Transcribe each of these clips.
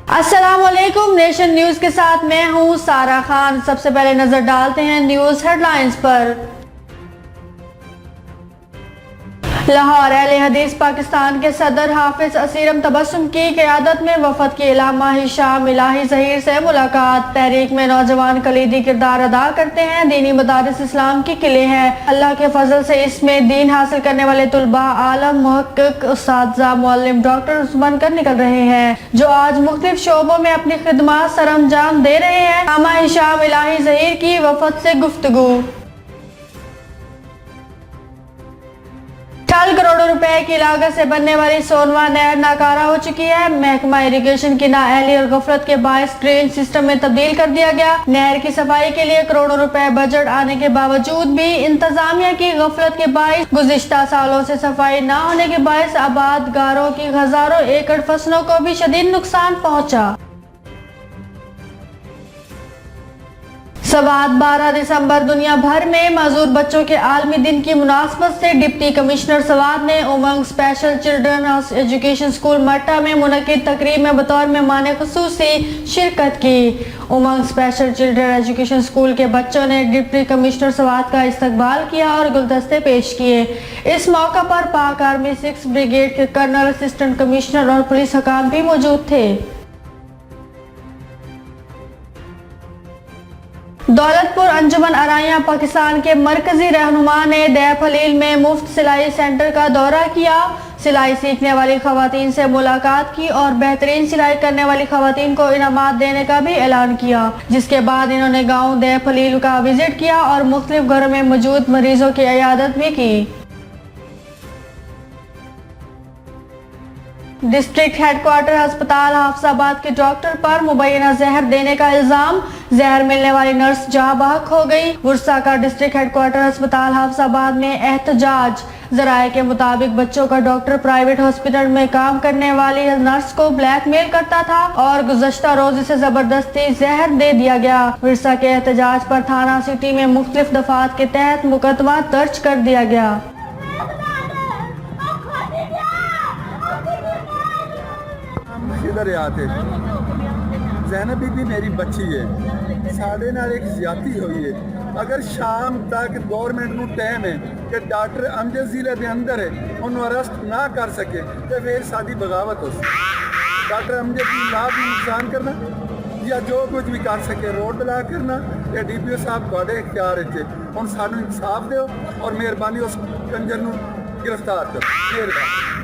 अस्सलाम वालेकुम। Nation news के साथ मैं हूं सारा खान। सबसे पहले नजर डालते हैं न्यूज हेडलाइंस पर। लाहौर अहले हदीस पाकिस्तान के सदर हाफिज असीरम तबस्सुम की क़यादत में वफद की इलामा हिशाम इलाही ज़हीर से मुलाकात। तहरीक में नौजवान कलीदी किरदार अदा करते हैं, दीनी मदारिस इस्लाम की किले हैं। अल्लाह के फजल से इसमें दीन हासिल करने वाले तुलबा आलम मुहक्किक उस्ताज़ा मुअल्लिम डॉक्टर बनकर निकल रहे हैं, जो आज मुख्तलिफ शोबों में अपनी खिदमत सरअंजाम दे रहे हैं। इलामा हिशाम इलाही ज़हीर की वफद से गुफ्तगू। करोड़ों रुपए की लागत से बनने वाली सोनवा नहर नाकारा हो चुकी है। महकमा इरिगेशन की नाअहली और गफलत के बायस ड्रेन सिस्टम में तब्दील कर दिया गया। नहर की सफाई के लिए करोड़ों रुपए बजट आने के बावजूद भी इंतजामिया की गफलत के बायस गुज़िश्ता सालों से सफाई न होने के बायस आबादगारों की हजारों एकड़ फसलों को भी शदीद नुकसान पहुँचा। सवात 12 दिसंबर दुनिया भर में मौजूद बच्चों के आलमी दिन की मुनासबत से डिप्टी कमिश्नर सवात ने उमंग स्पेशल चिल्ड्रन एजुकेशन स्कूल मट्टा में मुनक्किद तकरीब में बतौर मेहमान खुसूसी शिरकत की। उमंग स्पेशल चिल्ड्रन एजुकेशन स्कूल के बच्चों ने डिप्टी कमिश्नर सवात का इस्तकबाल किया और गुलदस्ते पेश किए। इस मौका पर पाक आर्मी 6 ब्रिगेड के कर्नल, असिस्टेंट कमिश्नर और पुलिस हकाम भी मौजूद थे। दौलतपुर अंजुमन आराइयां पाकिस्तान के मरकजी रहनुमा ने दैफ हलील में मुफ्त सिलाई सेंटर का दौरा किया, सिलाई सीखने वाली खवातीन से मुलाकात की और बेहतरीन सिलाई करने वाली खवातीन को इनामात देने का भी ऐलान किया। जिसके बाद इन्होंने गांव दैफ हलील का विजिट किया और मुख्तलिफ घरों में मौजूद मरीजों की इयादत भी की। डिस्ट्रिक्ट हेडक्वार्टर अस्पताल हाफिजाबाद के डॉक्टर पर मुबैना जहर देने का इल्जाम, जहर मिलने वाली नर्स जहां बहक हो गई। गुस्सा का डिस्ट्रिक्ट हेडक्वार्टर अस्पताल हाफिजाबाद में एहतजाज। जराये के मुताबिक बच्चों का डॉक्टर प्राइवेट हॉस्पिटल में काम करने वाली नर्स को ब्लैकमेल करता था और गुज़श्ता रोज इसे जबरदस्ती जहर दे दिया गया। विरसा के एहतजाज पर थाना सिटी में मुख्तलिफ दफात के तहत मुकदमा दर्ज कर दिया गया। इधर आते ज़ैनब बीबी मेरी बच्ची है, साढ़े नाल एक ज्यादती हुई है। अगर शाम तक गवर्नमेंट को टाइम है कि डॉक्टर अमजद जिले के अंदर है उन्होंने अरेस्ट ना कर सके तो फिर सादी बगावत हो। डॉक्टर अमजद की लाभ नुकसान करना या जो कुछ भी कर सके रोड ब्लॉक करना या DPO साहब थोड़े इख्तियार हम सानू इंसाफ दो और मेहरबानी उस कंजर नू गिरफ्तार करो। मेहरबानी।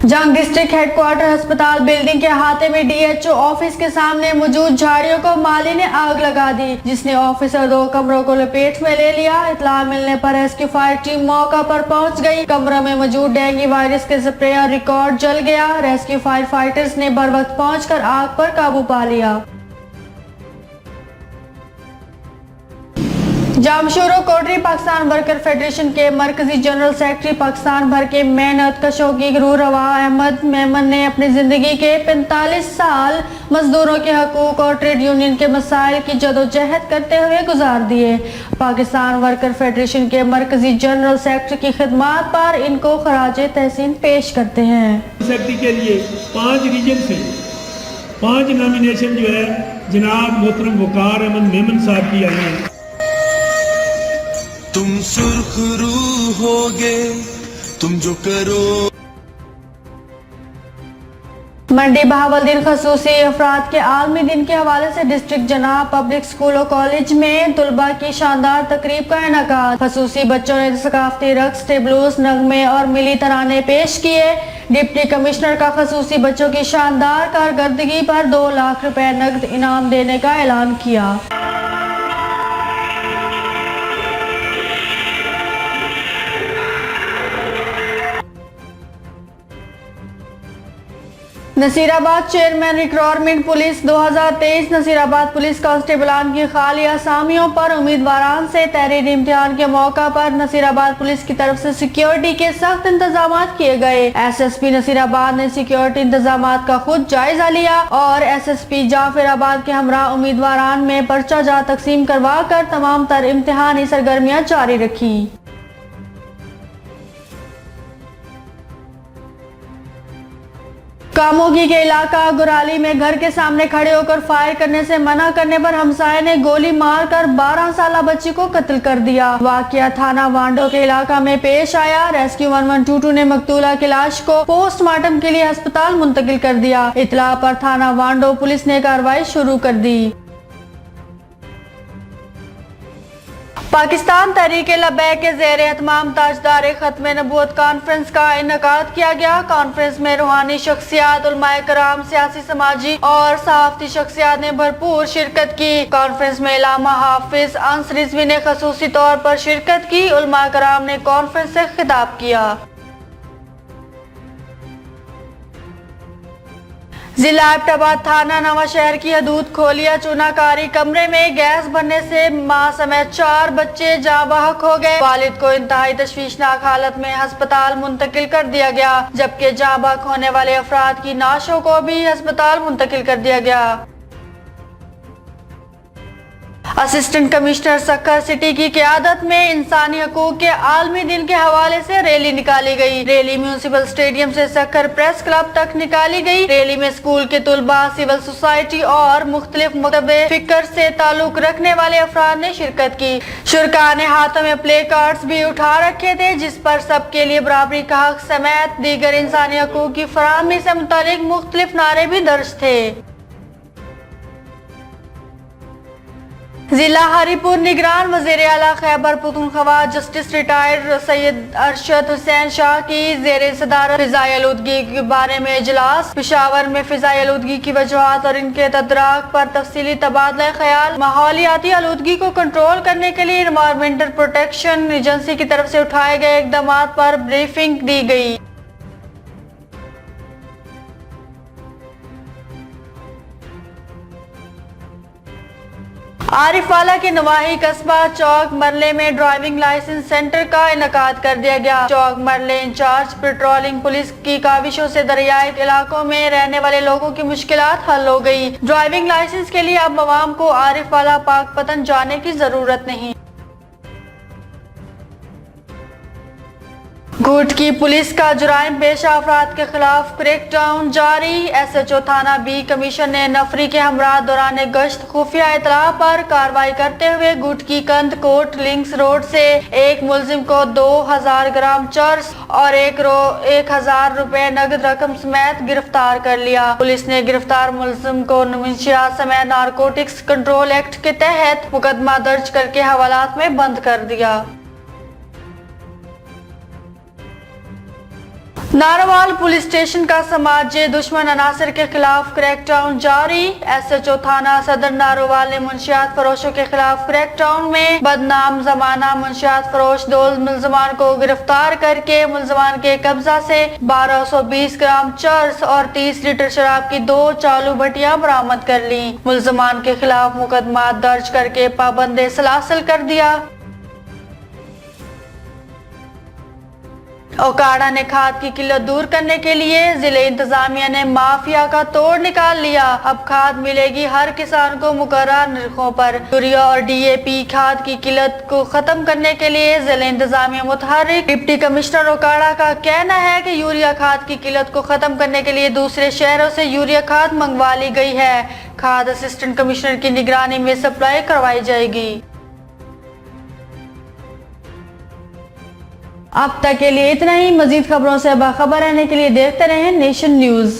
जंग डिस्ट्रिक्ट हेडक्वार्टर अस्पताल बिल्डिंग के अहाते में DHO ऑफिस के सामने मौजूद झाड़ियों को माली ने आग लगा दी, जिसने ऑफिस और 2 कमरों को लपेट में ले लिया। इत्तला मिलने पर रेस्क्यू फायर टीम मौका पर पहुंच गई। कमरों में मौजूद डेंगू वायरस के स्प्रे और रिकॉर्ड जल गया। रेस्क्यू फायर फाइटर्स ने बर वक्त पहुंचकर आग पर काबू पा लिया। जामशोरो कोटरी पाकिस्तान वर्कर फेडरेशन के मरकजी जनरल सेक्रेटरी पाकिस्तान भर के मेहनत कशों की रूह रवा अहमद मेमन ने अपनी जिंदगी के 45 साल मजदूरों के हकूक और ट्रेड यूनियन के मसाइल की जदोजहद करते हुए गुजार दिए। पाकिस्तान वर्कर फेडरेशन के मरकजी जनरल सेक्रेटरी की खिदमत पर इनको खराजे तहसीन पेश करते हैं। सेक्रेटरी के लिए 5 रीजन से 5 नॉमिनेशन जो है जनाब मोहतरम वकार अहमद मेमन साहब की आई है। तुम सुर्ख रूह होगे तुम जो करो। मंडी बहावलदीन खसूसी अफराद के आलमी दिन के हवाले से डिस्ट्रिक्ट जनाब पब्लिक स्कूल और कॉलेज में तुलबा की शानदार तकरीब का इनेकाद। खसूसी बच्चों ने सकाफती रक्स, टेबलूस, नगमे और मिली तराने पेश किए। डिप्टी कमिश्नर का खसूसी बच्चों की शानदार कारकर्दगी पर 2 लाख रुपए नकद इनाम देने का ऐलान किया। Nasirabad chairman recruitment police 2023 Nasirabad police कांस्टेबलान की खाली असामियों पर उम्मीदवारान से तहरीर इम्तिहान के मौका पर नसीराबाद पुलिस की तरफ से सिक्योरिटी के सख्त इंतजाम किए गए। SSP नसीराबाद ने सिक्योरिटी इंतजाम का खुद जायजा लिया और SSP जाफराबाद के हमरा उम्मीदवारान में पर्चा जा तकसीम करवा कर तमाम तर इम्तिहानी सरगर्मियां जारी रखी। कामोगी के इलाका गुराली में घर के सामने खड़े होकर फायर करने से मना करने पर हमसाये ने गोली मारकर 12 साला बच्ची को कत्ल कर दिया। वाकया थाना वांडो के इलाका में पेश आया। रेस्क्यू 1122 ने मकतूला की लाश को पोस्टमार्टम के लिए अस्पताल मुंतकिल कर दिया। इतला पर थाना वांडो पुलिस ने कार्रवाई शुरू कर दी। पाकिस्तान तहरीक-ए-लब्बैक के ज़ेरे एहतमाम ताजदार खत्म नबूवत कॉन्फ्रेंस का इनेकाद किया गया। कॉन्फ्रेंस में रूहानी शख्सियात, उलमाए कराम, सियासी, समाजी और सहाफती शख्सियात ने भरपूर शिरकत की। कॉन्फ्रेंस में इलामा हाफिज अंस रिजवी ने खसूसी तौर पर शिरकत की। उलमाए कराम ने कॉन्फ्रेंस से खिताब किया। जिला एबटाबाद थाना नवा शहर की हदूद खोलिया चूनाकारी कमरे में गैस भरने से मां समेत 4 बच्चे जाँ बहक हो गए। वालिद को इंतहाई तशवीशनाक हालत में अस्पताल मुंतकिल कर दिया गया, जबकि जाँ बहक होने वाले अफराद की नाशों को भी अस्पताल मुंतकिल कर दिया गया। असिस्टेंट कमिश्नर सक्कर सिटी की क़यादत में इंसानी हकूक के आलमी दिन के हवाले से रैली निकाली गई। रैली म्यूनिसिपल स्टेडियम से सक्कर प्रेस क्लब तक निकाली गई। रैली में स्कूल के तुलबा, सिविल सोसाइटी और मुख्तलिफ मकतबे फिक्र से ताल्लुक रखने वाले अफराद ने शिरकत की। शुरका ने हाथों में प्ले कार्ड्स भी उठा रखे थे, जिस पर सबके लिए बराबरी का हक समेत दीगर इंसानी हकूक की फराहमी से मुतालिक मुख्तलिफ नारे भी दर्ज थे। जिला हरिपुर निगरान वज़ीर आला खैबर पख्तूनख्वा जस्टिस रिटायर्ड सैयद अरशद हुसैन शाह की ज़ेरे सदारत फ़िज़ाई आलूदगी के बारे में इजलास। पेशावर में फ़िज़ाई आलूदगी की वजूहात और इनके तदराक पर तफसीली तबादला ख्याल। माहौलियाती आलूदगी को कंट्रोल करने के लिए एनवायरमेंटल प्रोटेक्शन एजेंसी की तरफ से उठाए गए इक़दाम पर ब्रीफिंग दी गई। आरिफवाला के नवाही कस्बा चौक मरले में ड्राइविंग लाइसेंस सेंटर का इनेकाद कर दिया गया। चौक मरले इंचार्ज पेट्रोलिंग पुलिस की काविशों से दरियाई इलाकों में रहने वाले लोगों की मुश्किलात हल हो गई। ड्राइविंग लाइसेंस के लिए अब अवाम को आरिफवाला पाकपतन जाने की जरूरत नहीं। घूट की पुलिस का जुराइम पेशा अफराद के खिलाफ क्रैकडाउन जारी। SHO थाना बी कमीशन ने नफरी के हमरा दौरान गश्त खुफिया इतला पर कार्रवाई करते हुए घूट की कंद कोट लिंक्स रोड से एक मुलजिम को 2000 ग्राम चर्स और 1000 रुपए नगद रकम समेत गिरफ्तार कर लिया। पुलिस ने गिरफ्तार मुलजिम को मुंशियात समेत नारकोटिक्स कंट्रोल एक्ट के तहत मुकदमा दर्ज करके हवालात में बंद कर दिया। नारोवाल पुलिस स्टेशन का समाज दुश्मन अनासर के खिलाफ क्रैकडाउन जारी। SHO थाना सदर नारोवाल ने मुंशियात फरोशों के खिलाफ क्रैकडाउन में बदनाम जमाना मुंशियात फरोश 2 मुलजमान को गिरफ्तार करके मुलजमान के कब्जा से 1220 ग्राम चर्स और 30 लीटर शराब की 2 चालू भट्टियां बरामद कर ली। मुलजमान के खिलाफ मुकदमा दर्ज करके पाबंदे सलासल कर दिया। ओकाड़ा ने खाद की किल्लत दूर करने के लिए जिले इंतजामिया ने माफिया का तोड़ निकाल लिया। अब खाद मिलेगी हर किसान को मुकर्रर नरखों पर। यूरिया और DAP खाद की किल्लत को खत्म करने के लिए जिले इंतजामिया मुतहर्रिक। डिप्टी कमिश्नर ओकाड़ा का कहना है कि यूरिया खाद की किल्लत को खत्म करने के लिए दूसरे शहरों से यूरिया खाद मंगवा ली गई है। खाद असिस्टेंट कमिश्नर की निगरानी में सप्लाई करवाई जाएगी। अब तक के लिए इतना ही। मजीद खबरों से बाखबर रहने के लिए देखते रहें नेशन न्यूज।